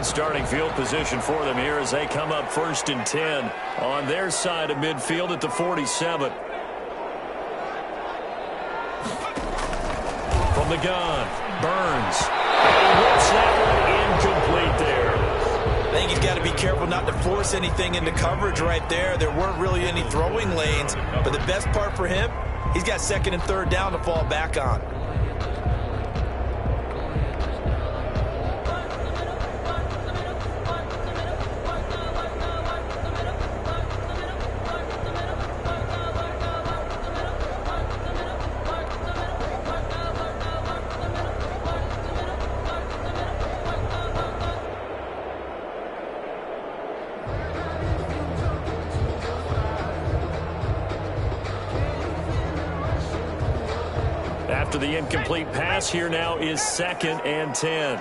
Good starting field position for them here as they come up 1st and 10 on their side of midfield at the 47. From the gun, Burns. And whips that one incomplete there. I think he's got to be careful not to force anything into coverage right there. There weren't really any throwing lanes, but the best part for him, he's got 2nd and 3rd down to fall back on. After the incomplete pass, here now is 2nd and 10.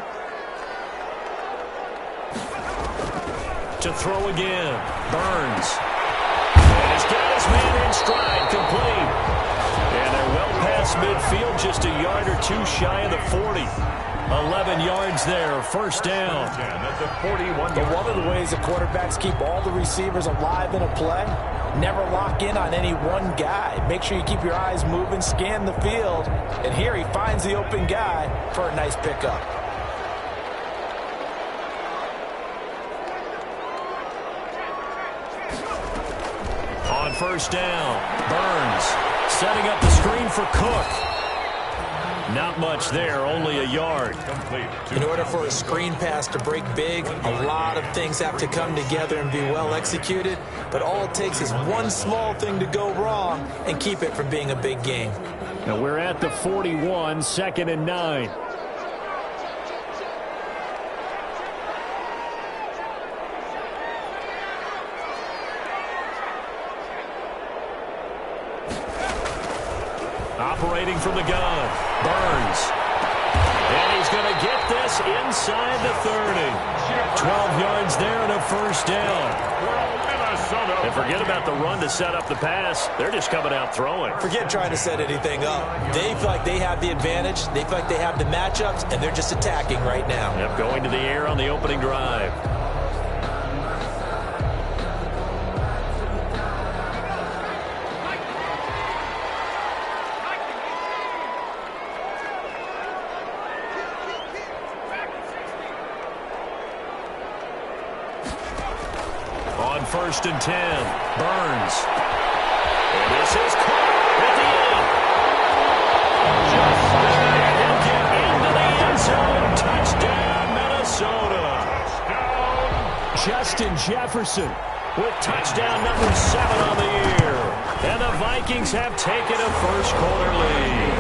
To throw again, Burns. And he's got his man in stride, complete. And they're well past midfield, just a yard or two shy of the 40. 11 yards there, 1st down. But one of the ways the quarterbacks keep all the receivers alive in a play, never lock in on any one guy. Make sure you keep your eyes moving, scan the field. And here he finds the open guy for a nice pickup. On 1st down, Burns setting up the screen for Cook. Not much there, only a yard. In order for a screen pass to break big, a lot of things have to come together and be well executed. But all it takes is one small thing to go wrong and keep it from being a big game. Now we're at the 41, 2nd and 9. Operating from the gun, Burns. And he's going to get this inside the 30. 12 yards there and a 1st down. And forget about the run to set up the pass. They're just coming out throwing. Forget trying to set anything up. They feel like they have the advantage. They feel like they have the matchups, and they're just attacking right now. Yep, going to the air on the opening drive. On 1st and 10, Burns. And this is caught at the end. He'll get into the end zone. Touchdown, Minnesota. Justin Jefferson with touchdown number 7 on the year. And the Vikings have taken a first-quarter lead.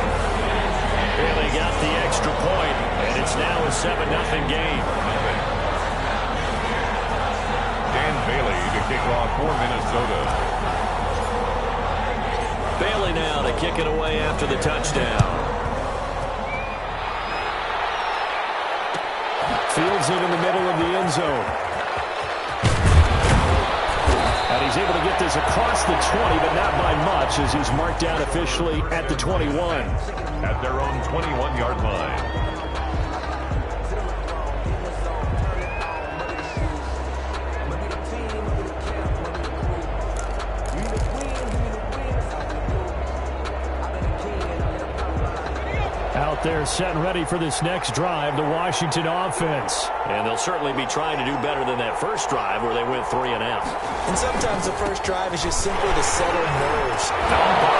And they got the extra point, and it's now a 7-0 game. Bailey to kick off for Minnesota. Bailey now to kick it away after the touchdown. Fields it in the middle of the end zone. And he's able to get this across the 20, but not by much, as he's marked down officially at the 21. At their own 21-yard line. Out there set and ready for this next drive, the Washington offense. And they'll certainly be trying to do better than that first drive where they went 3 and out. And sometimes the first drive is just simply to settle nerves. Fumble.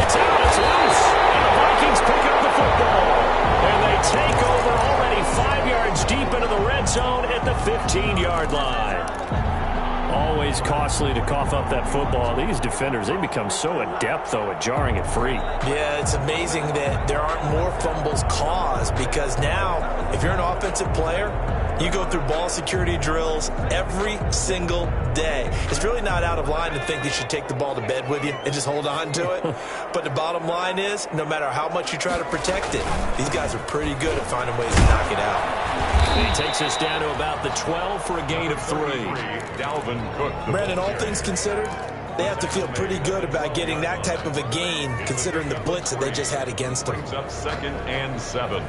It's out. It's loose. And the Vikings pick up the football. And they take over already 5 yards deep into the red zone at the 15-yard line. Always costly to cough up that football. These defenders, they become so adept, though, at jarring it free. Yeah, it's amazing that there aren't more fumbles caused, because now, if you're an offensive player, you go through ball security drills every single day. It's really not out of line to think you should take the ball to bed with you and just hold on to it. But the bottom line is, no matter how much you try to protect it, these guys are pretty good at finding ways to knock it out. And he takes us down to about the 12 for a gain of 3. Dalvin Cook. Brandon, all things considered, they have to feel pretty good about getting that type of a gain, considering the blitz that they just had against them. Brings up 2nd and 7.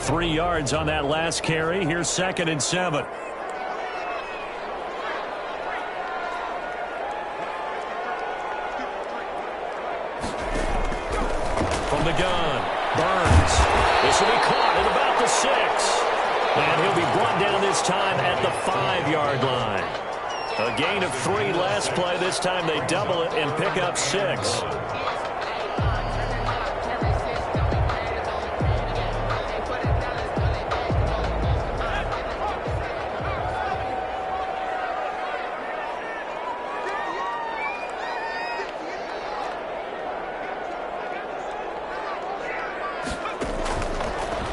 3 yards on that last carry. Here's 2nd and 7. From the gun, Burns. This will be caught at about the 6. And he'll be brought down this time at the 5-yard line. A gain of 3 last play. This time they double it and pick up 6.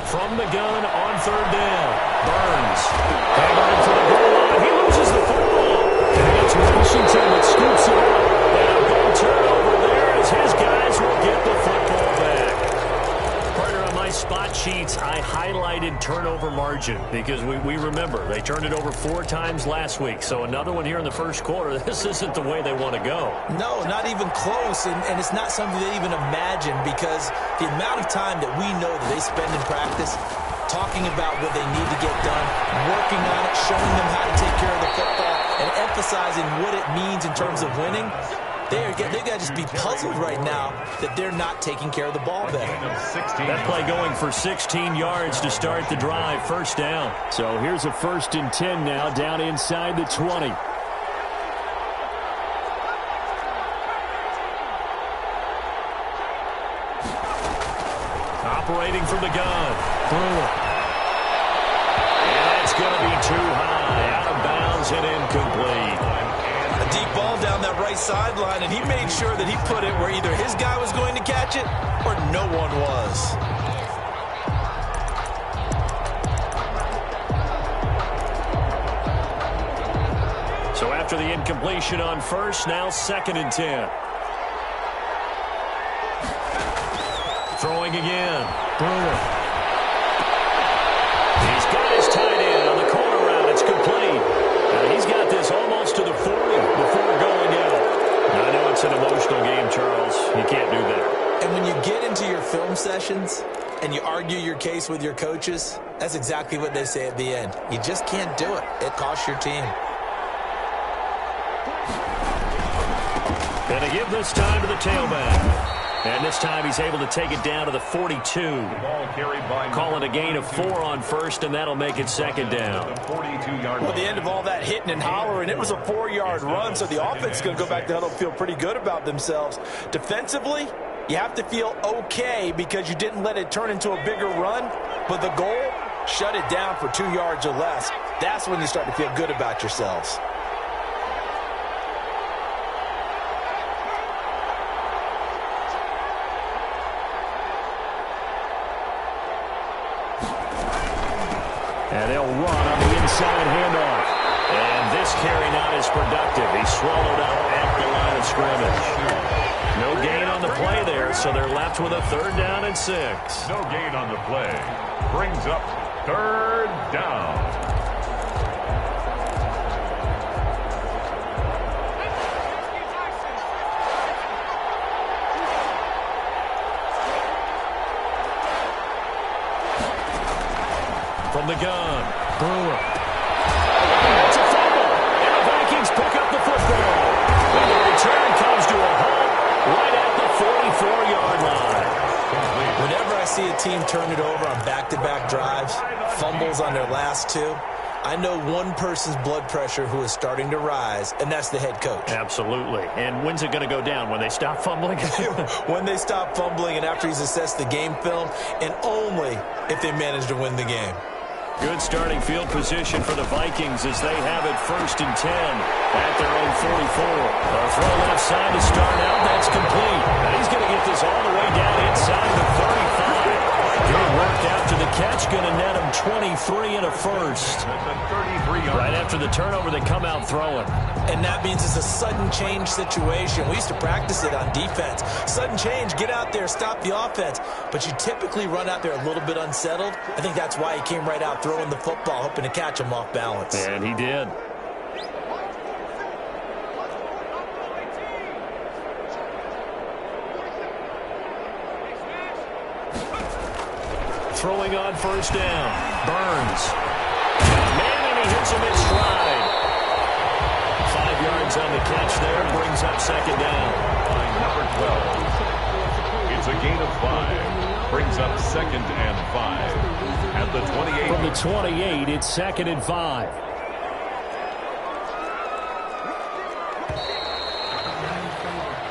From the gun on 3rd down. Burns. Hammered for the goal line. He loses the football. And it's Washington that scoops it up. And a big turnover there as his guys will get the football back. Partner, on my spot sheets, I highlighted turnover margin because we remember they turned it over 4 times last week. So another one here in the first quarter. This isn't the way they want to go. No, not even close, and it's not something they even imagine because the amount of time that we know that they spend in practice talking about what they need to get done, working on it, showing them how to take care of the football, and emphasizing what it means in terms of winning, they've got to just be puzzled right now that they're not taking care of the ball better. That play going for 16 yards to start the drive, 1st down. So here's a 1st and 10 now, down inside the 20. Operating from the gun. Brewer. And that's going to be too high. Out of bounds and incomplete. A deep ball down that right sideline, and he made sure that he put it where either his guy was going to catch it or no one was. So after the incompletion on 1st, now 2nd and 10. Throwing again. Brewer. He's got his tight end on the corner route. It's complete. He's got this almost to the 40 before going down. I know it's an emotional game, Charles. You can't do that. And when you get into your film sessions and you argue your case with your coaches, that's exactly what they say at the end. You just can't do it. It costs your team. And they give this time to the tailback. And this time he's able to take it down to the 42. Calling a gain of 4 on 1st, and that'll make it 2nd down. Well, at the end of all that hitting and hollering, it was a 4-yard run, so the offense is going to go back to huddle, feel pretty good about themselves. Defensively, you have to feel okay because you didn't let it turn into a bigger run, but the goal, shut it down for 2 yards or less. That's when you start to feel good about yourselves. And they'll run on the inside handoff. And this carry not as productive. He's swallowed up at the line of scrimmage. No gain on the play there, so they're left with a 3rd down and 6. No gain on the play. Brings up 3rd down. From the gun, Brewer. It's a fumble, and the Vikings pick up the football. And the return comes to a halt right at the 44-yard line. Whenever I see a team turn it over on back-to-back drives, fumbles on their last 2, I know one person's blood pressure who is starting to rise, and that's the head coach. Absolutely. And when's it going to go down? When they stop fumbling? When they stop fumbling and after he's assessed the game film, and only if they manage to win the game. Good starting field position for the Vikings as they have it 1st and 10 at their own 44. A throw left side to start out. That's complete. And he's going to get this all the way down inside the 35. Good work after the catch. Going to net him 23 and a 1st. Right after the turnover, they come out throwing. And that means it's a sudden change situation. We used to practice it on defense. Sudden change, get out there, stop the offense. But you typically run out there a little bit unsettled. I think that's why he came right out throwing the football, hoping to catch him off balance. And he did. throwing on first down. Burns. Man, and he hits him in stride. 5 yards on the catch there. Brings up second down. Line number 12. It's a gain of 5. Brings up 2nd and 5. At the 28. From the 28, it's 2nd and 5.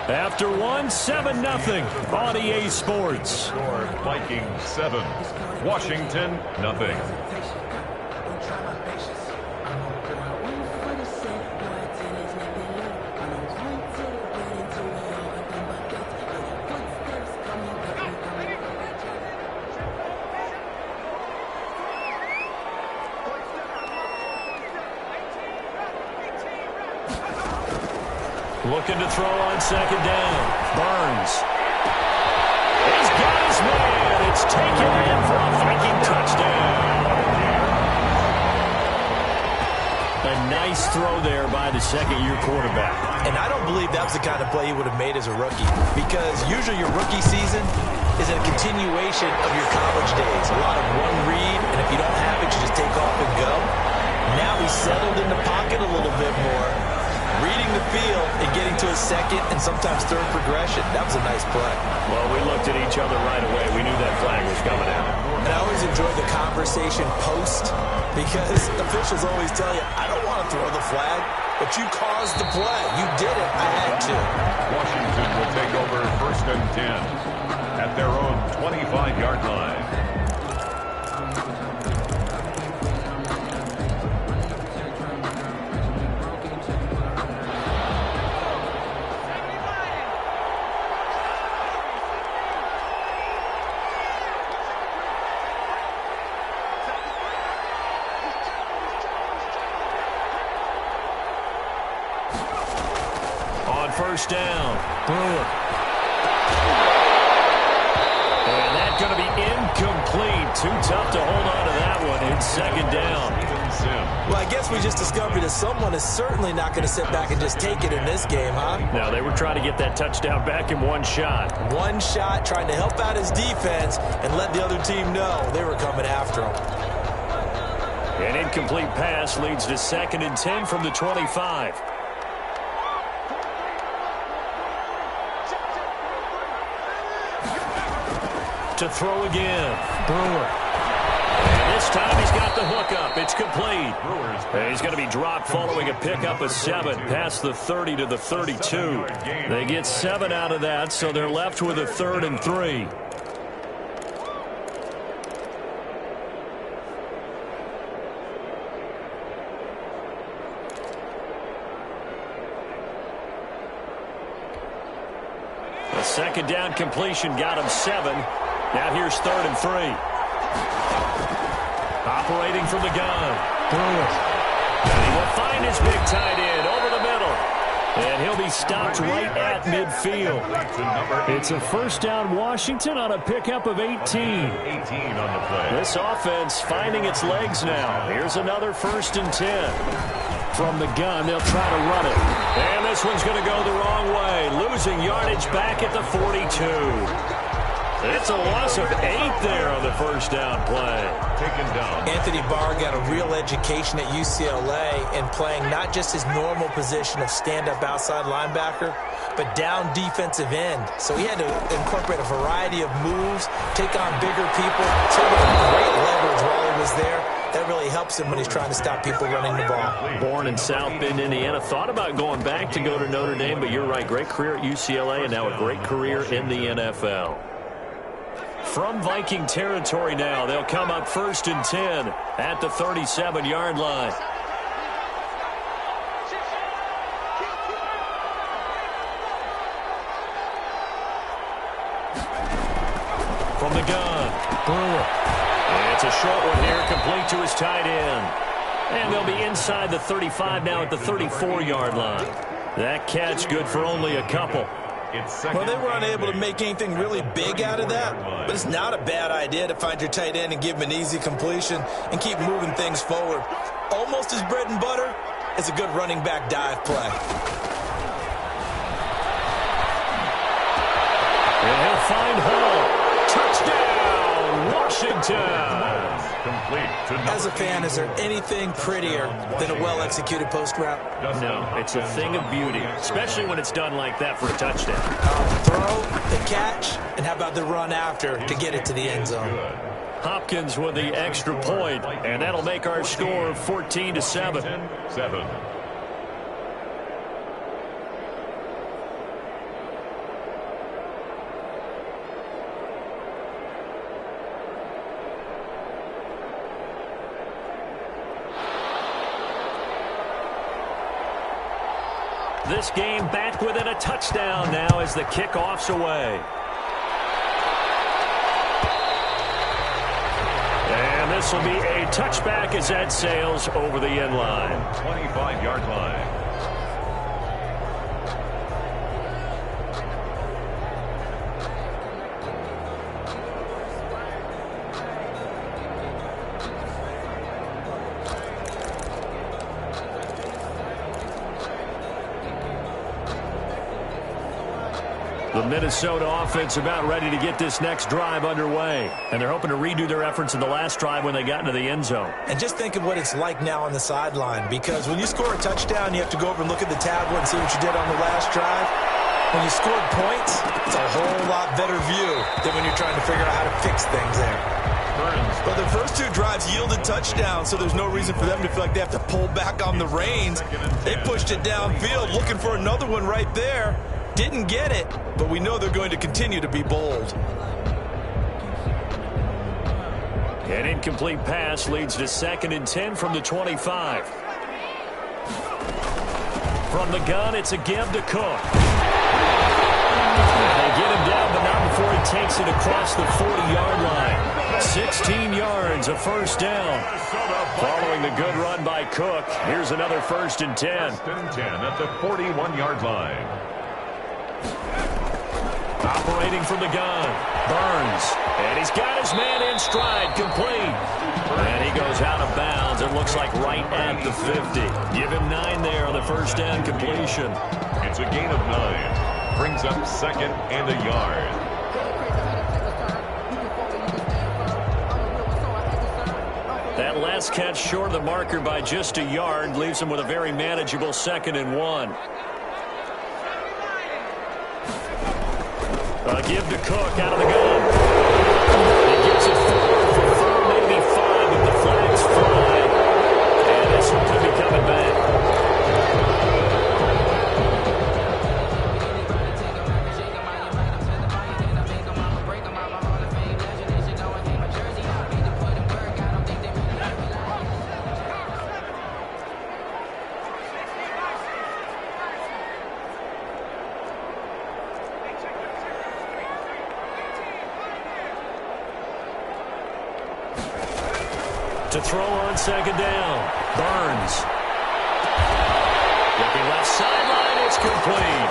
After one, 7-0 on EA Sports. Score Vikings 7, Washington nothing. Looking to throw on second down. Burns. He's got his man. It's taken in for a Viking touchdown. A nice throw there by the second-year quarterback. And I don't believe that was the kind of play he would have made as a rookie, because usually your rookie season is a continuation of your college days. A lot of one read, and if you don't have it, you just take off and go. Now he's settled in the pocket a little bit more, reading the field and getting to a second and sometimes third progression. That was a nice play. Well, we looked at each other right away. We knew that flag was coming out. And I always enjoy the conversation post, because officials always tell you, I don't want to throw the flag, but you caused the play. You did it. I had to. Washington will take over 1st and 10 at their own 25-yard line. First down. Brewer. And that's going to be incomplete. Too tough to hold on to that one. It's second down. Well, I guess we just discovered that someone is certainly not going to sit back and just take it in this game, huh? No, they were trying to get that touchdown back in one shot. One shot, trying to help out his defense and let the other team know they were coming after him. An incomplete pass leads to 2nd and 10 from the 25. To throw again. Brewer. And this time he's got the hookup. It's complete. And he's going to be dropped following a pickup of 7 past the 30 to the 32. They get 7 out of that, so they're left with a 3rd and 3. A second down completion got him 7. Now here's 3rd and 3. Operating from the gun. Brewer. And he will find his big tight end over the middle. And he'll be stopped right at midfield. It's a first down Washington on a pickup of 18. 18 on the play. This offense finding its legs now. Here's another 1st and 10. From the gun, they'll try to run it. And this one's going to go the wrong way. Losing yardage back at the 42. It's a loss of 8 there on the first down play. Taken down. Anthony Barr got a real education at UCLA in playing not just his normal position of stand-up outside linebacker, but down defensive end. So he had to incorporate a variety of moves, take on bigger people, take great leverage while he was there. That really helps him when he's trying to stop people running the ball. Born in South Bend, Indiana. Thought about going back to go to Notre Dame, but you're right. Great career at UCLA and now a great career in the NFL. From Viking territory now, they'll come up 1st and 10 at the 37-yard line. From the gun, Brewer. And it's a short one here, complete to his tight end. And they'll be inside the 35 now at the 34-yard line. That catch good for only a couple. Well, they were unable to make anything really big out of that, but it's not a bad idea to find your tight end and give him an easy completion and keep moving things forward. Almost as bread and butter as a good running back dive play. And he'll find Hall. Touchdown, Washington. Complete to number As a fan, is there anything prettier than a well-executed post route? No, it's a thing of beauty, especially when it's done like that for a touchdown. Throw, the catch, and how about the run after to get it to the end zone? Hopkins with the extra point, and that'll make our score 14-7. 7. This game back within a touchdown now as the kickoff's away. And this will be a touchback as that sails over the end line. 25-yard line. The Minnesota offense about ready to get this next drive underway. And they're hoping to redo their efforts in the last drive when they got into the end zone. And just think of what it's like now on the sideline, because when you score a touchdown, you have to go over and look at the tablet and see what you did on the last drive. When you scored points, it's a whole lot better view than when you're trying to figure out how to fix things there. But the first two drives yielded touchdowns, so there's no reason for them to feel like they have to pull back on the reins. They pushed it downfield, looking for another one right there. Didn't get it, but we know they're going to continue to be bold. An incomplete pass leads to 2nd and 10 from the 25. From the gun, it's a give to Cook. And they get him down, but not before he takes it across the 40-yard line. 16 yards, a first down. Following the good run by Cook, here's another 1st and 10. 1st and 10 at the 41-yard line. Operating from the gun, Burns. And he's got his man in stride, complete. And he goes out of bounds. It looks like right at the 50. Give him 9 there on the first down completion. It's a gain of 9. Brings up 2nd and a yard. That last catch short of the marker by just a yard leaves him with a very manageable 2nd and 1. Give to Cook out of the gun. He gets it forward for 4, maybe 5, but the flags fly. And this one could be coming back. To throw on 2nd down. Burns. Looking left sideline, it's complete.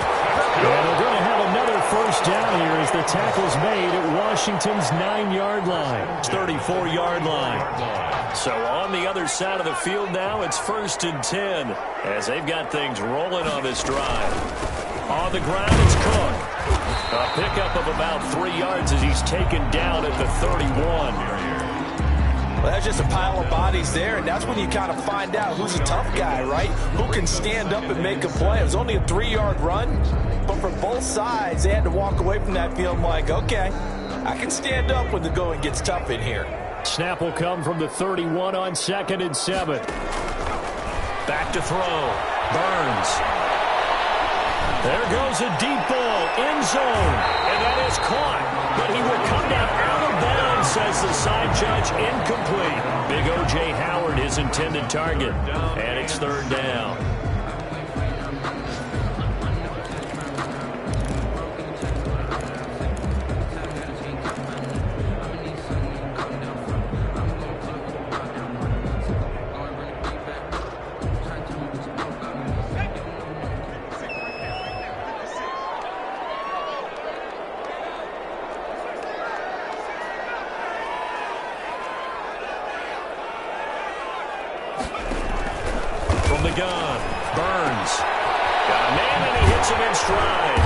And they're going to have another first down here as the tackle's made at Washington's 9-yard line. 34-yard line. So on the other side of the field now, it's 1st and 10 as they've got things rolling on this drive. On the ground, it's Cook. A pickup of about 3 yards as he's taken down at the 31. Well, that's just a pile of bodies there, and that's when you kind of find out who's a tough guy, right? Who can stand up and make a play. It was only a 3-yard run, but for both sides, they had to walk away from that feeling like, okay, I can stand up when the going gets tough in here. Snap will come from the 31 on 2nd and 7. Back to throw. Burns. There goes a deep ball, end zone, and that is caught. But he will come down out of bounds, says the side judge, incomplete. Big O.J. Howard, his intended target, and it's 3rd down. The gun. Burns. Got a man, and he hits him in stride.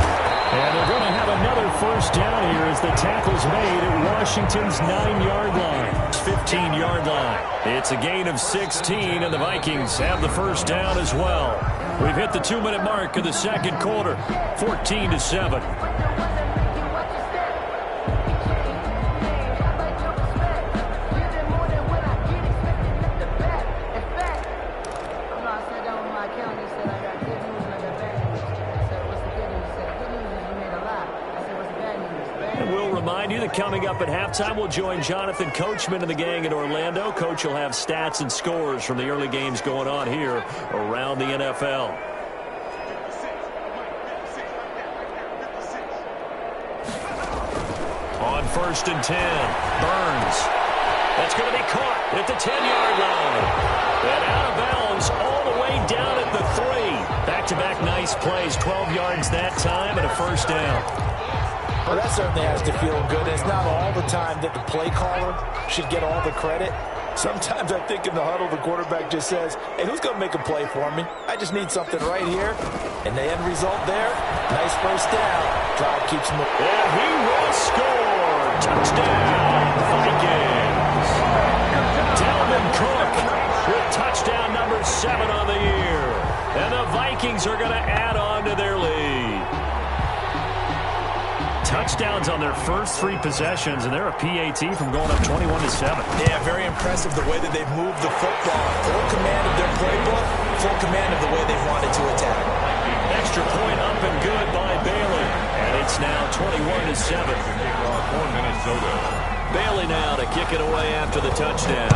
And they're going to have another first down here as the tackle's made at Washington's 9-yard line. 15-yard line. It's a gain of 16, and the Vikings have the first down as well. We've hit the 2-minute mark of the second quarter. 14-7. Coming up at halftime, we'll join Jonathan Coachman and the gang in Orlando. Coach will have stats and scores from the early games going on here around the NFL. On 1st and 10, Burns. That's going to be caught at the 10-yard line. And out of bounds all the way down at the 3. Back-to-back nice plays, 12 yards that time and a first down. Well, that certainly has to feel good. It's not all the time that the play caller should get all the credit. Sometimes I think in the huddle, the quarterback just says, hey, who's going to make a play for me? I just need something right here. And the end result there, nice first down. Drive keeps moving. And he will score. Touchdown, Vikings. Dalvin Cook with touchdown number 7 on the year. And the Vikings are going to add on to their lead. Touchdowns on their first 3 possessions, and they're a PAT from going up 21-7. Yeah, very impressive the way that they've moved the football. Full command of their playbook, full command of the way they wanted to attack. Extra point up and good by Bailey. And it's now 21-7. For Minnesota. Bailey now to kick it away after the touchdown.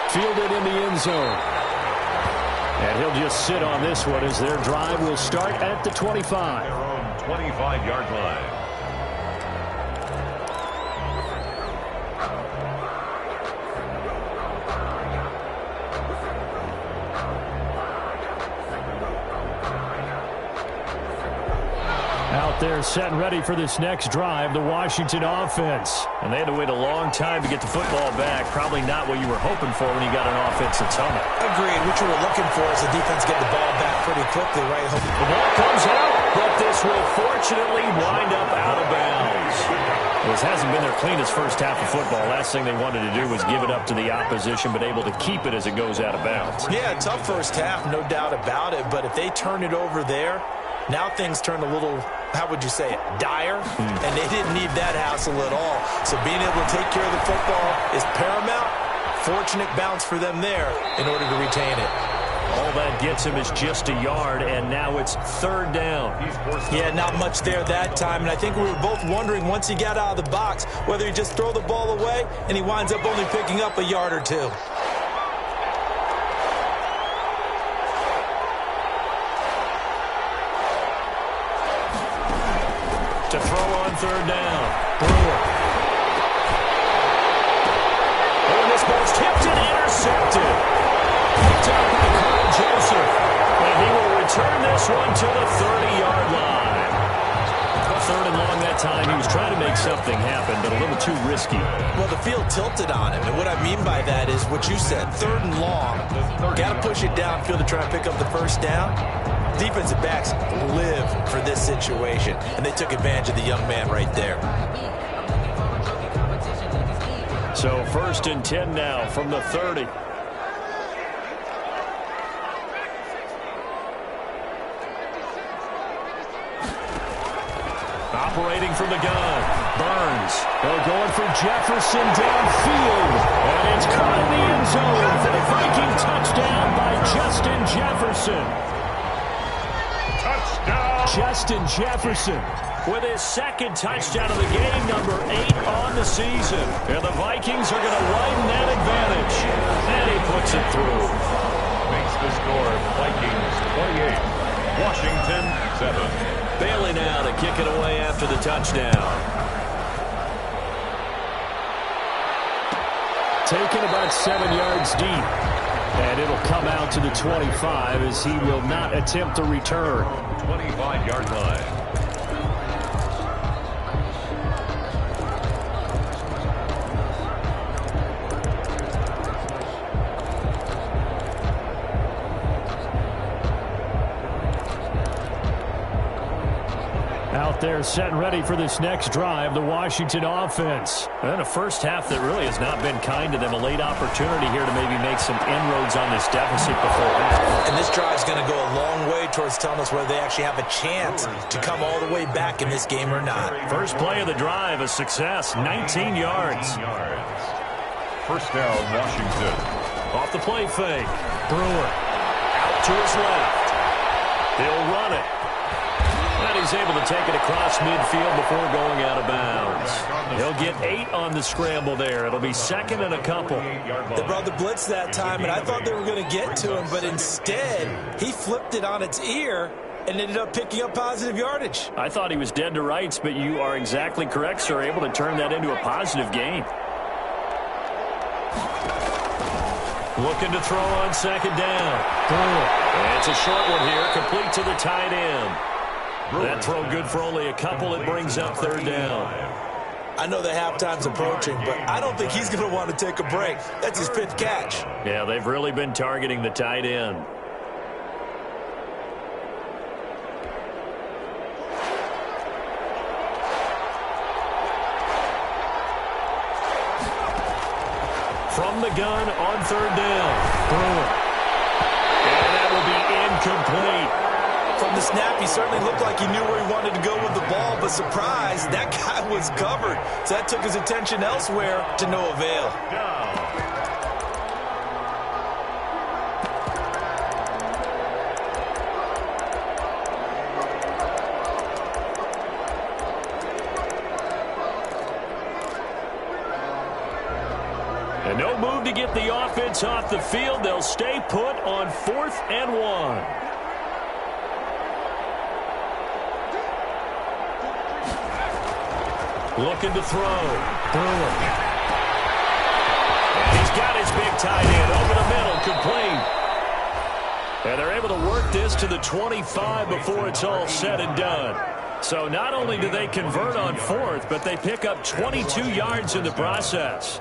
Fielded in the end zone. And he'll just sit on this one as their drive will start at the 25. Their own 25-yard line. Out there set and ready for this next drive, the Washington offense. And they had to wait a long time to get the football back. Probably not what you were hoping for when you got an offense that's humming. Agreed. What you were looking for is the defense get the ball back pretty quickly, right? The ball comes out, but this will fortunately wind up out of bounds. This hasn't been their cleanest first half of football. Last thing they wanted to do was give it up to the opposition, but able to keep it as it goes out of bounds. Yeah, tough first half, no doubt about it. But if they turn it over there, now things turn a little, how would you say it, dire? And they didn't need that hassle at all. So being able to take care of the football is paramount. Fortunate bounce for them there in order to retain it. All that gets him is just a yard, and now it's 3rd down. Yeah, not much there that time. And I think we were both wondering once he got out of the box whether he just throw the ball away and he winds up only picking up a yard or 2. To throw on 3rd down. Brewer. And this ball's tipped and intercepted. Picked up by Carl Joseph. And he will return this one to the 30-yard line. 3rd and long that time. He was trying to make something happen, but a little too risky. Well, the field tilted on him. And what I mean by that is what you said. 3rd and long. Got to push it downfield to try and pick up the first down. Defensive backs live for this situation, and they took advantage of the young man right there. So 1st and 10 now from the 30. Operating from the gun, Burns. They're going for Jefferson downfield, and it's caught in the end zone for the Viking touchdown by Justin Jefferson. Justin Jefferson with his 2nd touchdown of the game, number 8 on the season. And the Vikings are going to widen that advantage. And he puts it through. Makes the score Vikings 28, Washington 7. Bailey now to kick it away after the touchdown. Taken about 7 yards deep. And it'll come out to the 25 as he will not attempt a return. 25-yard line. Out there set and ready for this next drive, the Washington offense. And a first half that really has not been kind to them. A late opportunity here to maybe make some inroads on this deficit before half. And this drive is going to go a long way towards telling us whether they actually have a chance to come all the way back in this game or not. First play of the drive, a success, 19 yards. First down, Washington. Off the play fake. Brewer out to his left. He'll run it. And he's able to take it across midfield before going out of bounds. He'll get 8 on the scramble there. It'll be second and a couple. They brought the blitz that time, and I thought they were going to get to him, but instead he flipped it on its ear and ended up picking up positive yardage. I thought he was dead to rights, but you are exactly correct, sir. Able to turn that into a positive gain. Looking to throw on second down. And it's a short one here, complete to the tight end. That throw good for only a couple. It brings up third down. I know the halftime's approaching, but I don't think he's going to want to take a break. That's his 5th catch. Yeah, they've really been targeting the tight end. From the gun on third down. Brewer. And that will be incomplete. From the snap, he certainly looked like he knew where he wanted to go with the ball, but surprise, that guy was covered. So that took his attention elsewhere to no avail. And no move to get the offense off the field. They'll stay put on 4th and 1. Looking to throw. Brewer. And he's got his big tight end over the middle, complete. And they're able to work this to the 25 before it's all said and done. So not only do they convert on 4th, but they pick up 22 yards in the process.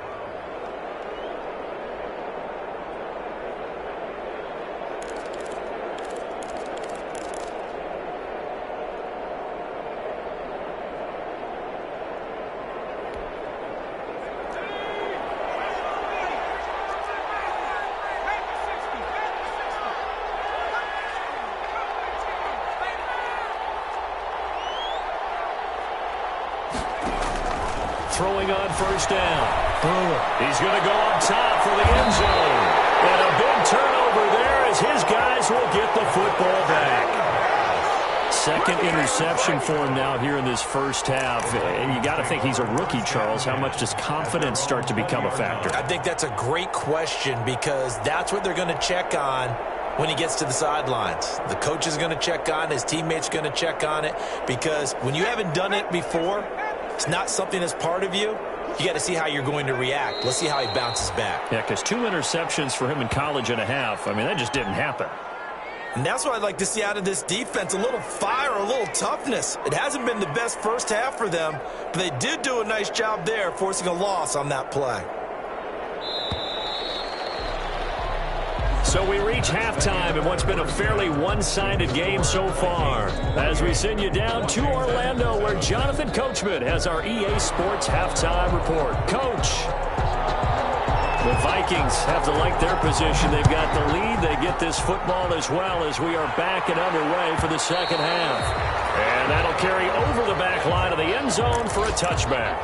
Throwing on first down. Brewer. He's going to go up top for the end zone. And a big turnover there as his guys will get the football back. Second interception for him now here in this first half. And you got to think he's a rookie, Charles. How much does confidence start to become a factor? I think that's a great question because that's what they're going to check on when he gets to the sidelines. The coach is going to check on it. His teammates are going to check on it because when you haven't done it before, it's not something that's part of you. You got to see how you're going to react. Let's see how he bounces back. Yeah, because 2 interceptions for him in college and a half. I mean, that just didn't happen. And that's what I'd like to see out of this defense, a little fire, a little toughness. It hasn't been the best first half for them, but they did do a nice job there, forcing a loss on that play. So we reach halftime in what's been a fairly one-sided game so far. As we send you down to Orlando, where Jonathan Coachman has our EA Sports halftime report. Coach, the Vikings have to like their position. They've got the lead. They get this football as well as we are back and underway for the second half. And that'll carry over the back line of the end zone for a touchback.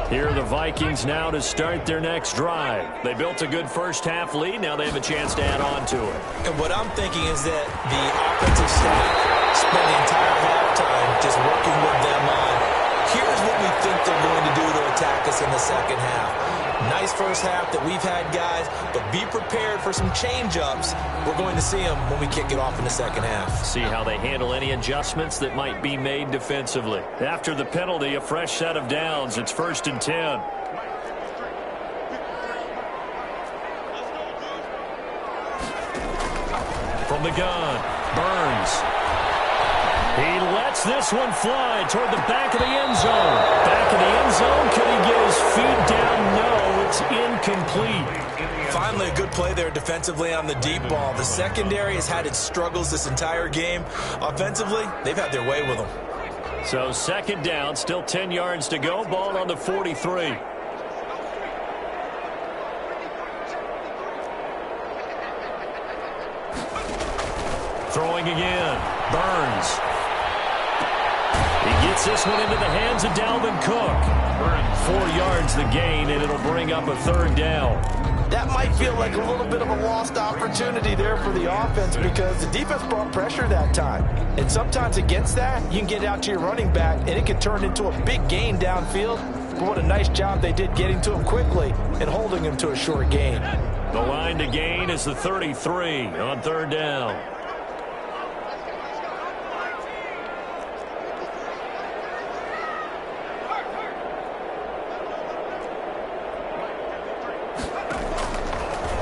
Here are the Vikings now to start their next drive. They built a good first half lead. Now they have a chance to add on to it. And what I'm thinking is that the offensive staff spent the entire halftime just working with them on, here's what we think they're going to do to attack us in the second half. Nice first half that we've had, guys, but be prepared for some change-ups. We're going to see them when we kick it off in the second half. See how they handle any adjustments that might be made defensively. After the penalty, a fresh set of downs. It's 1st and 10. From the gun, Burns. He lets this one fly toward the back of the end zone. Back of the end zone, can he get his feet down? No. It's incomplete. Finally, a good play there defensively on the deep ball. The secondary has had its struggles this entire game. Offensively, they've had their way with them. So second down, still 10 yards to go. Ball on the 43. Throwing again. Burns. He gets this one into the hands of Dalvin Cook. 4 yards the gain, and it'll bring up a third down. That might feel like a little bit of a lost opportunity there for the offense because the defense brought pressure that time. And sometimes against that, you can get out to your running back, and it can turn into a big gain downfield. But what a nice job they did getting to him quickly and holding him to a short gain. The line to gain is the 33 on third down.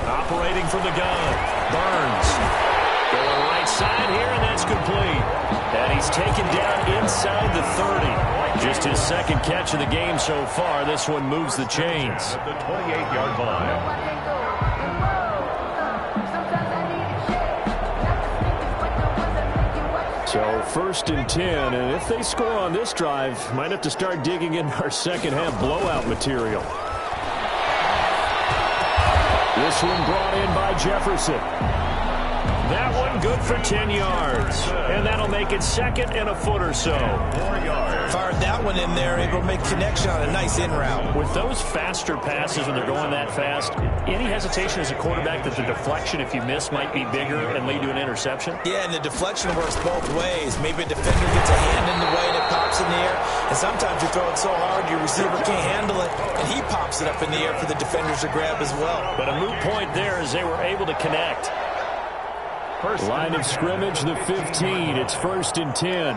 Operating from the gun, Burns. Going right side here, and that's complete. And he's taken down inside the 30. Just his second catch of the game so far. This one moves the chains. At the 28-yard line. So first and 10, and if they score on this drive, might have to start digging in our second half blowout material. This one brought in by Jefferson. That one good for 10 yards. And that'll make it second and a foot or so. 4 yards. Fired that one in there, able to make connection on a nice in route. With those faster passes when they're going that fast, any hesitation as a quarterback that the deflection, if you miss, might be bigger and lead to an interception? Yeah, and the deflection works both ways. Maybe a defender gets a hand in the way and it pops in the air. And sometimes you throw it so hard your receiver can't handle it, and he pops it up in the air for the defenders to grab as well. But a moot point there as they were able to connect. Line of scrimmage, the 15. It's first and 10.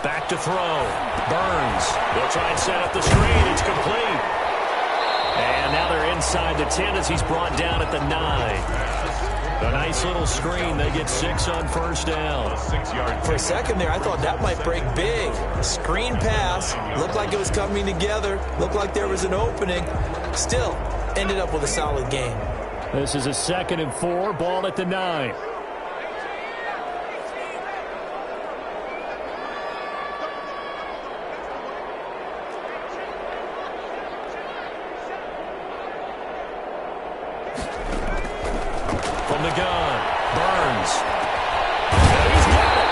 Back to throw. Burns. They'll try and set up the screen. It's complete. And now they're inside the 10 as he's brought down at the 9. A nice little screen. They get 6 on first down. 6 yards. For a second there, I thought that might break big. Screen pass. Looked like it was coming together. Looked like there was an opening. Still, ended up with a solid game. This is a second and 4. Ball at the 9. From the gun, Burns. And he's got it.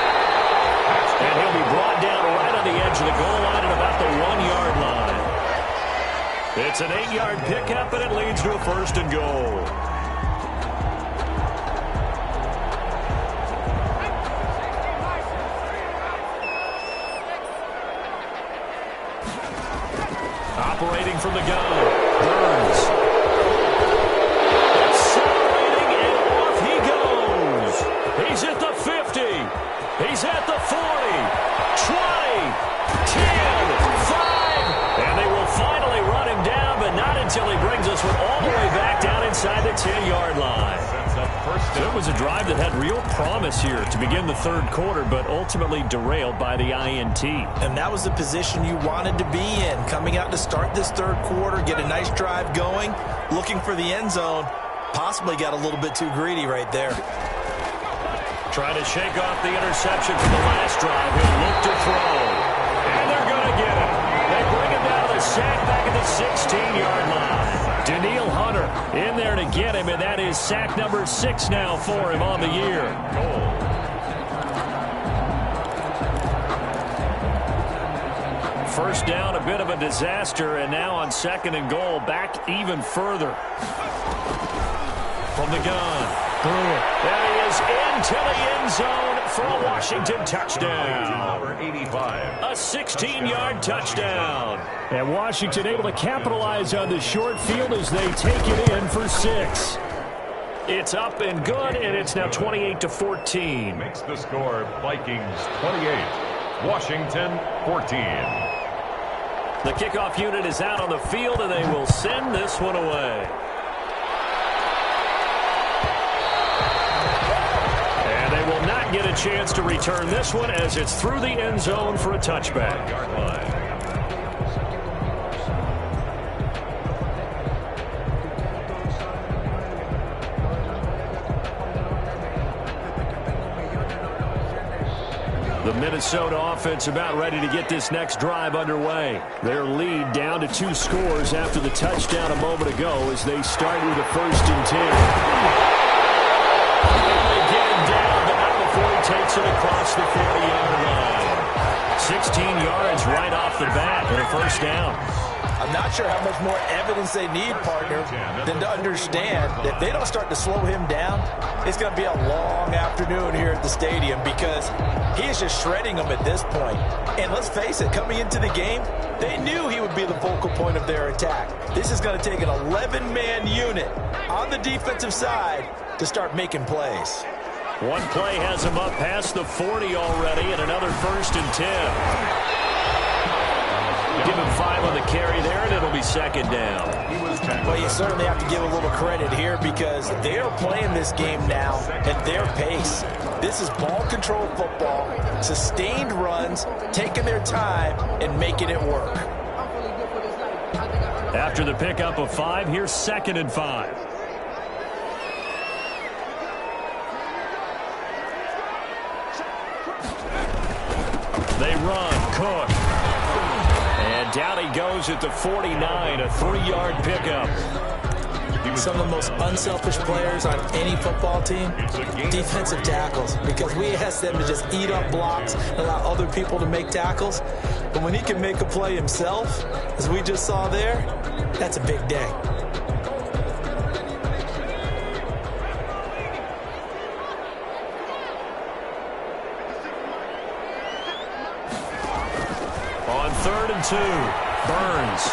And he'll be brought down right on the edge of the goal line at about the 1-yard line. It's an 8-yard pickup, and it leads to a first and goal. Operating from the gun, Burns. Accelerating, and off he goes. He's at the 50. He's at the 40, 20, 10, 5. And they will finally run him down, but not until he brings us all the way back down inside the 10-yard line. So it was a drive that had real promise here to begin the third quarter, but ultimately derailed by the INT. And that was the position you wanted to be in, coming out to start this third quarter, get a nice drive going, looking for the end zone. Possibly got a little bit too greedy right there. Trying to shake off the interception from the last drive. He'll look to throw. And they're going to get it. They bring him down to the sack back at the 16-yard line. Daniil Hunter in there to get him, and that is sack number 6 now for him on the year. First down, a bit of a disaster, and now on second and goal, back even further. From the gun, Brewer. And he is into the end zone for a Washington touchdown. Number 85. A 16-yard touchdown. And Washington able to capitalize on the short field as they take it in for 6. It's up and good, and it's now 28-14. Makes the score Vikings 28, Washington 14. The kickoff unit is out on the field, and they will send this one away. And they will not get a chance to return this one as it's through the end zone for a touchback. The Minnesota offense about ready to get this next drive underway. Their lead down to 2 scores after the touchdown a moment ago as they start with a 1st and 10. And they get him down, but not before he takes it across the 40-yard line. 16 yards right off the bat and a 1st down. I'm not sure how much more evidence they need, partner, than to understand that if they don't start to slow him down, it's going to be a long afternoon here at the stadium because he is just shredding them at this point. And let's face it, coming into the game, they knew he would be the focal point of their attack. This is going to take an 11-man unit on the defensive side to start making plays. One play has him up past the 40 already and another 1st and 10. Give him 5 on the carry there, and it'll be 2nd down. Well, you certainly have to give a little credit here because they are playing this game now at their pace. This is ball control football, sustained runs, taking their time, and making it work. After the pickup of 5, here's 2nd and 5. They run, Cook. And down he goes at the 49, a 3-yard pickup. Some of the most unselfish players on any football team, defensive tackles, because we ask them to just eat up blocks and allow other people to make tackles. But when he can make a play himself, as we just saw there, that's a big day. On 3rd and 2, Burns.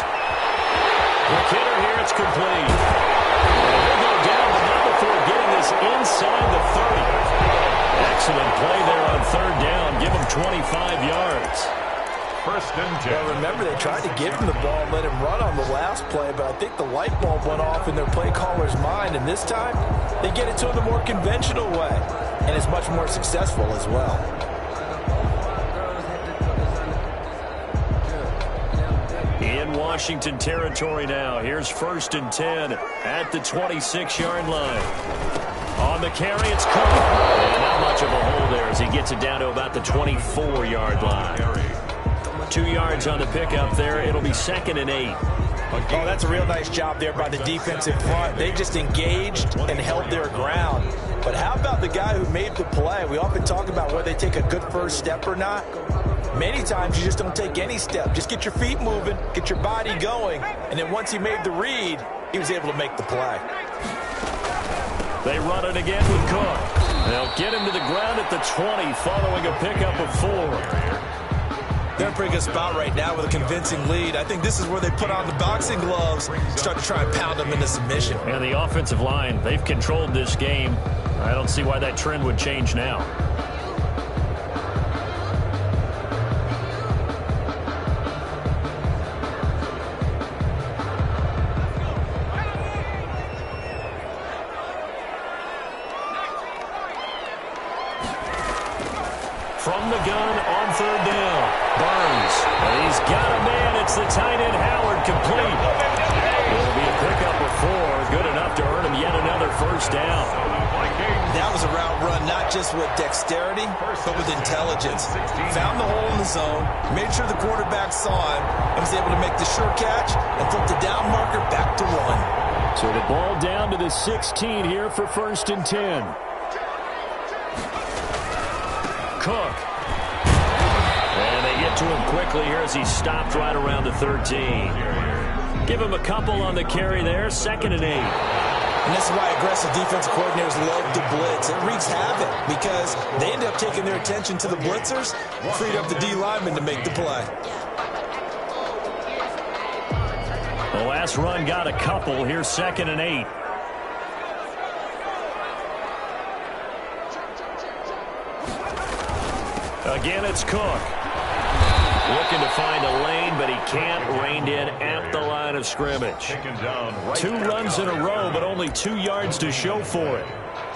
The kidder here, it's complete. He'll go down, but not before getting this inside the 30. Excellent play there on 3rd down. Give him 25 yards. 1st and 10. Well, remember, they tried to give him the ball and let him run on the last play, but I think the light bulb went off in their play caller's mind, and this time they get it to him the more conventional way, and it's much more successful as well. In Washington territory now. Here's 1st and 10 at the 26-yard line. On the carry, it's Cook. Not much of a hole there as he gets it down to about the 24-yard line. 2 yards on the pickup there. It'll be 2nd and 8. Oh, that's a real nice job there by the defensive front. They just engaged and held their ground. But how about the guy who made the play? We often talk about whether they take a good first step or not. Many times you just don't take any step. Just get your feet moving, get your body going, and then once he made the read, he was able to make the play. They run it again with Cook. They'll get him to the ground at the 20 following a pickup of 4. They're in a pretty good spot right now with a convincing lead. I think this is where they put on the boxing gloves, start to try and pound them into submission. And the offensive line, they've controlled this game. I don't see why that trend would change now. From the gun on 3rd down, Burns. And he's got a man. It's the tight end, Howard, complete. It'll be a pickup of 4. Good enough to earn him yet another 1st down. That was a route run, not just with dexterity, but with intelligence. Found the hole in the zone, made sure the quarterback saw him, and was able to make the sure catch and flip the down marker back to 1. So the ball down to the 16 here for 1st and 10. Cook. And they get to him quickly here as he stopped right around the 13. Give him a couple on the carry there. 2nd and 8. And this is why aggressive defensive coordinators love to blitz. It wreaks havoc because they end up taking their attention to the blitzers, freed up the D lineman to make the play. The last run got a couple. Here's 2nd and 8. Again, it's Cook. Looking to find a lane, but he can't. Reined in at the line of scrimmage. 2 runs in a row, but only 2 yards to show for it.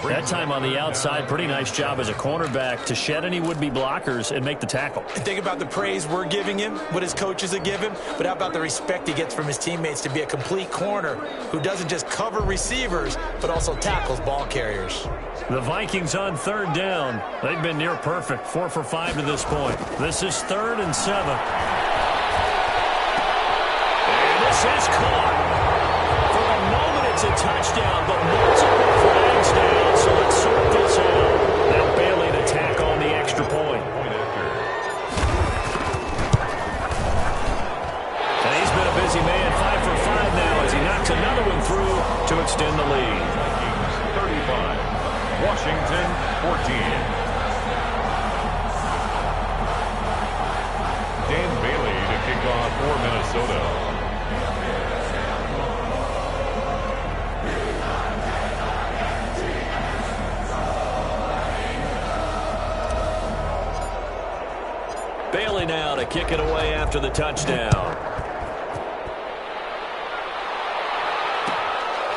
That time on the outside, pretty nice job as a cornerback to shed any would-be blockers and make the tackle. Think about the praise we're giving him, what his coaches have given him, but how about the respect he gets from his teammates to be a complete corner who doesn't just cover receivers, but also tackles ball carriers. The Vikings on third down. They've been near perfect, 4 for 5 to this point. This is 3rd and 7. And this is caught. For the moment, it's a touchdown, but multiple flags down, so let's sort this out. Now Bailey to tack on the extra point. And he's been a busy man, 5 for 5 now as he knocks another one through to extend the lead. 35, Washington 14. Dan Bailey to kick off for Minnesota. Bailey now to kick it away after the touchdown.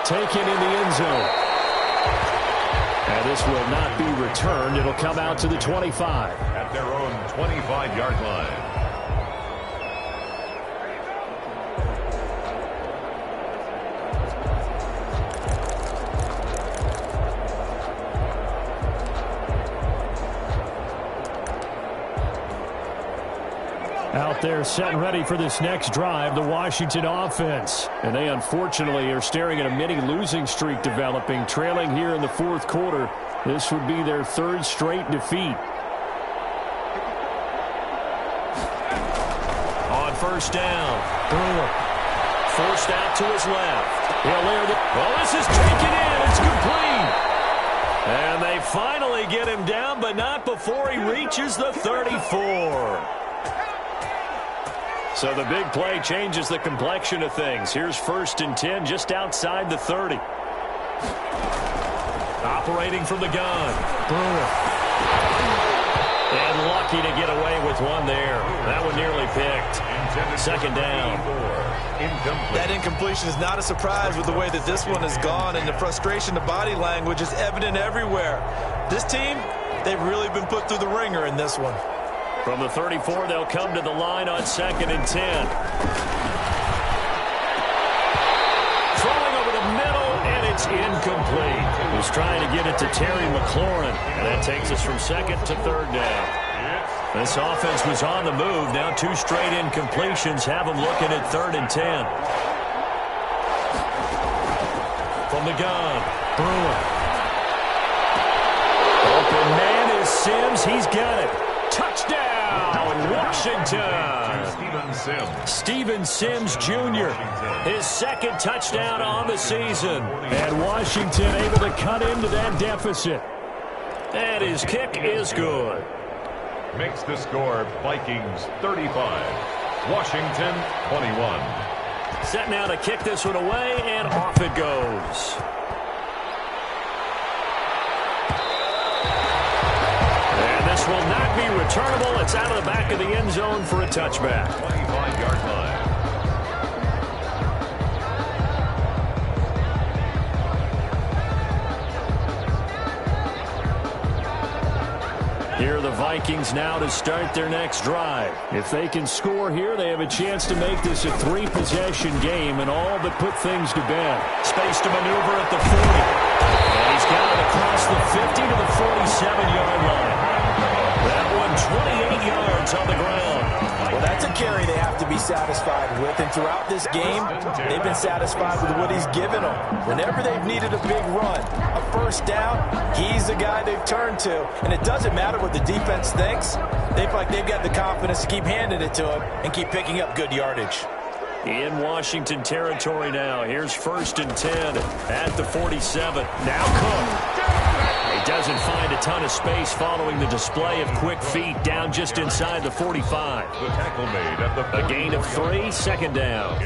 Taken in the end zone. And this will not be returned. It'll come out to the 25. At their own 25-yard line. Out there set and ready for this next drive, the Washington offense. And they unfortunately are staring at a mini losing streak developing, trailing here in the 4th quarter. This would be their 3rd straight defeat. On first down, Brewer forced out to his left. He'll air the... Well, this is taken in. It's complete. And they finally get him down, but not before he reaches the 34. So the big play changes the complexion of things. Here's 1st and 10 just outside the 30. Operating from the gun. Brewer. And lucky to get away with one there. That one nearly picked. 2nd down. That incompletion is not a surprise with the way that this one has gone, and the frustration, the body language is evident everywhere. This team, they've really been put through the ringer in this one. From the 34, they'll come to the line on 2nd and 10. Throwing over the middle, and it's incomplete. He's trying to get it to Terry McLaurin, and that takes us from 2nd to 3rd down. This offense was on the move. Now 2 straight incompletions have them looking at 3rd and 10. From the gun, Brewer. Open man is Sims. He's got it. Touchdown, Washington. Steven Sims Jr. His 2nd touchdown on the season. And Washington able to cut into that deficit. And his kick is good. Makes the score Vikings 35, Washington 21. Set now to kick this one away, and off it goes. Will not be returnable. It's out of the back of the end zone for a touchback. 25-yard line. Here are the Vikings now to start their next drive. If they can score here, they have a chance to make this a 3-possession game and all but put things to bed. Space to maneuver at the 40. And he's got it across the 50 to the 47-yard line. That one 28 yards on the ground. Well, that's a carry they have to be satisfied with. And throughout this game, they've been satisfied with what he's given them. Whenever they've needed a big run, a 1st down, he's the guy they've turned to. And it doesn't matter what the defense thinks. They feel like they've got the confidence to keep handing it to him and keep picking up good yardage. In Washington territory now. Here's 1st and 10 at the 47. Now Cook. He doesn't find a ton of space following the display of quick feet down just inside the 45. The tackle made at the a gain of 3, 2nd down.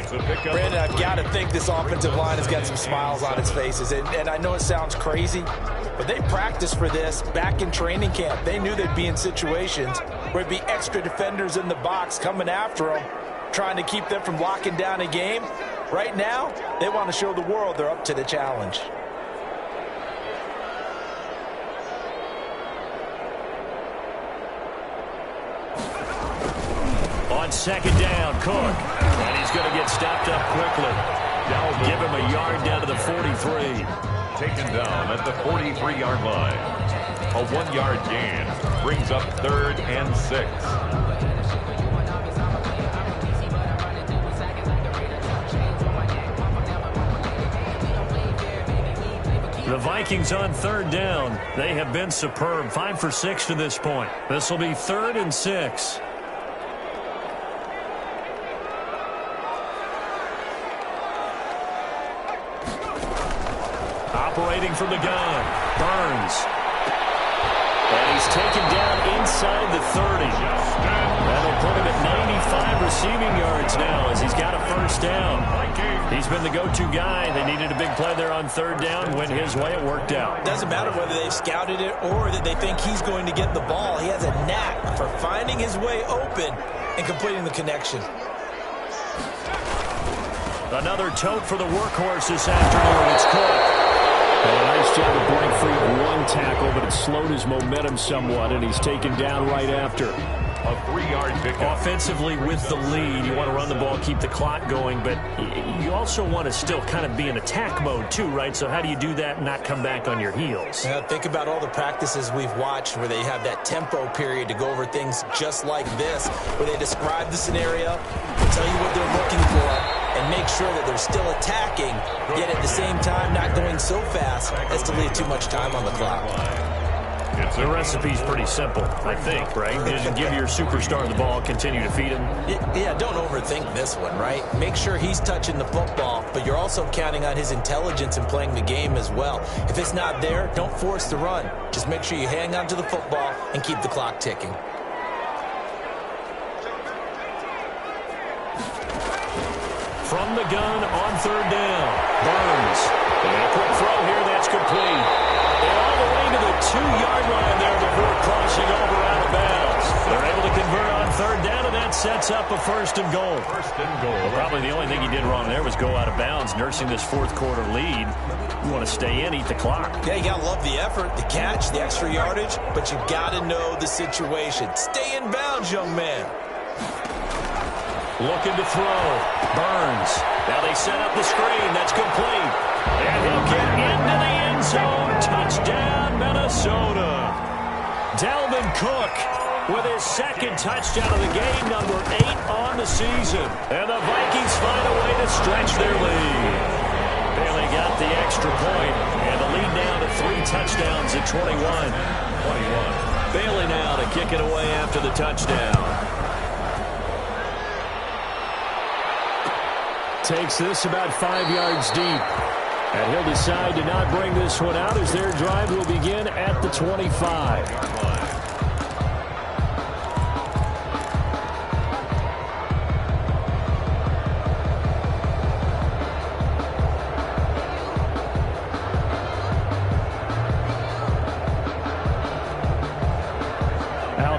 Brandon, I've got to think this offensive line has got some smiles on its faces. And I know it sounds crazy, but they practiced for this back in training camp. They knew they'd be in situations where it'd be extra defenders in the box coming after them, trying to keep them from locking down a game. Right now, they want to show the world they're up to the challenge. on second down. Cook. And he's going to get stopped up quickly. Give him a yard down to the 43. Taken down at the 43-yard line. A 1-yard gain brings up 3rd and 6. The Vikings on 3rd down. They have been superb. 5 for 6 to this point. This will be 3rd and 6. Operating from the gun. Burns. And he's taken down inside the 30. That'll put him at 95 receiving yards now as he's got a first down. He's been the go-to guy. They needed a big play there on 3rd down. Went his way. It worked out. Doesn't matter whether they've scouted it or that they think he's going to get the ball. He has a knack for finding his way open and completing the connection. Another tote for the workhorse this afternoon. It's Cook. A nice job to break free of one tackle, but it slowed his momentum somewhat, and he's taken down right after. A 3-yard pickup. Offensively with the lead, you want to run the ball, keep the clock going, but you also want to still kind of be in attack mode too, right? So how do you do that and not come back on your heels? Think about all the practices we've watched where they have that tempo period to go over things just like this, where they describe the scenario, tell you what they're looking for, and make sure that they're still attacking, yet at the same time not going so fast as to leave too much time on the clock. The recipe's pretty simple, I think, right? Just give your superstar the ball, continue to feed him. Yeah, don't overthink this one, right? Make sure he's touching the football, but you're also counting on his intelligence in playing the game as well. If it's not there, don't force the run. Just make sure you hang on to the football and keep the clock ticking. From the gun on 3rd down. Burns. And a quick throw here. That's complete. And all the way to the 2-yard line there before crossing over out of bounds. They're able to convert on 3rd down, and that sets up a 1st and goal. 1st and goal. Well, probably the only thing he did wrong there was go out of bounds, nursing this 4th quarter lead. You want to stay in, eat the clock. Yeah, you got to love the effort, the catch, the extra yardage, but you got to know the situation. Stay in bounds, young man. Looking to throw. Burns. Now they set up the screen. That's complete. And he'll get into the end zone. Touchdown, Minnesota. Dalvin Cook with his 2nd touchdown of the game, number 8 on the season. And the Vikings find a way to stretch their lead. Bailey got the extra point, and the lead now to 3 touchdowns at 21. Bailey now to kick it away after the touchdown. Takes this about 5 yards deep. And he'll decide to not bring this one out as their drive will begin at the 25.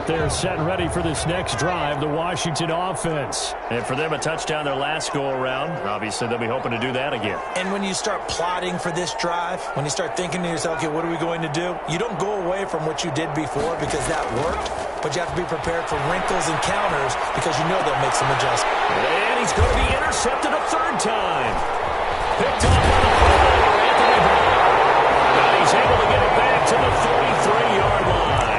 They're set and ready for this next drive, the Washington offense. And for them, a touchdown their last go-around. Obviously, they'll be hoping to do that again. And when you start plotting for this drive, when you start thinking to yourself, okay, what are we going to do? You don't go away from what you did before because that worked, but you have to be prepared for wrinkles and counters because you know they'll make some adjustments. And he's going to be intercepted a 3rd time. Picked off on the play, Anthony Brown. And he's able to get it back to the 43-yard line.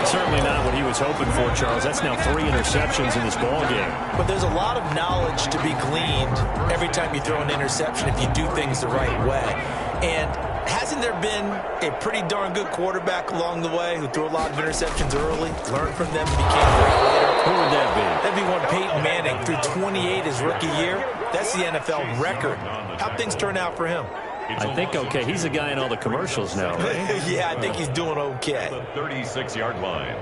Certainly not what he was hoping for, Charles. That's now 3 interceptions in this ball game. But there's a lot of knowledge to be gleaned every time you throw an interception if you do things the right way. And hasn't there been a pretty darn good quarterback along the way who threw a lot of interceptions early, learned from them, and became great later? Who would that be? That'd be one Peyton Manning, threw 28 his rookie year. That's the NFL record. How'd things turn out for him? I think okay. He's a guy in all the commercials now, right? Yeah, I think he's doing okay. The 36-yard line.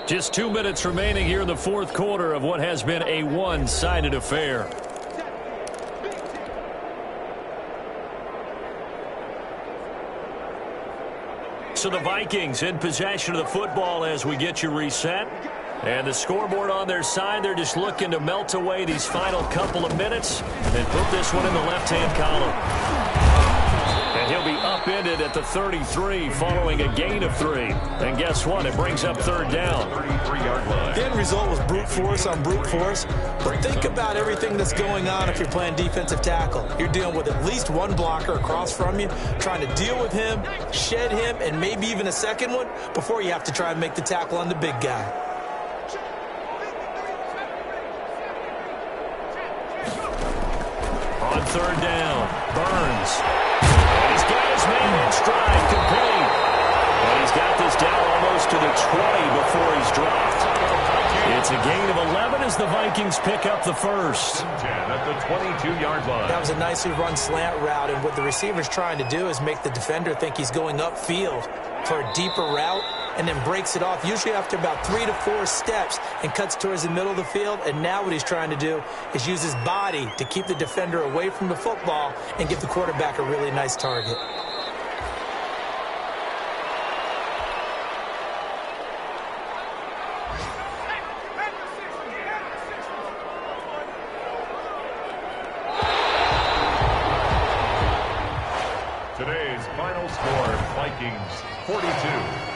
Just 2 minutes remaining here in the 4th quarter of what has been a one-sided affair. So the Vikings in possession of the football as we get you reset. And the scoreboard on their side, they're just looking to melt away these final couple of minutes and put this one in the left-hand column. And he'll be upended at the 33 following a gain of 3. And guess what? It brings up third down. 33-yard line. The end result was brute force on brute force. But think about everything that's going on if you're playing defensive tackle. You're dealing with at least one blocker across from you, trying to deal with him, shed him, and maybe even a second one before you have to try and make the tackle on the big guy. On third down, Burns. And he's got his man in stride, complete. And he's got this down almost to the 20 before he's dropped. It's a gain of 11 as the Vikings pick up the first. 10 at the 22-yard line. That was a nicely run slant route, and what the receiver's trying to do is make the defender think he's going upfield for a deeper route, and then breaks it off, usually after about 3 to 4 steps, and cuts towards the middle of the field. And now what he's trying to do is use his body to keep the defender away from the football and give the quarterback a really nice target. Today's final score, Vikings 42,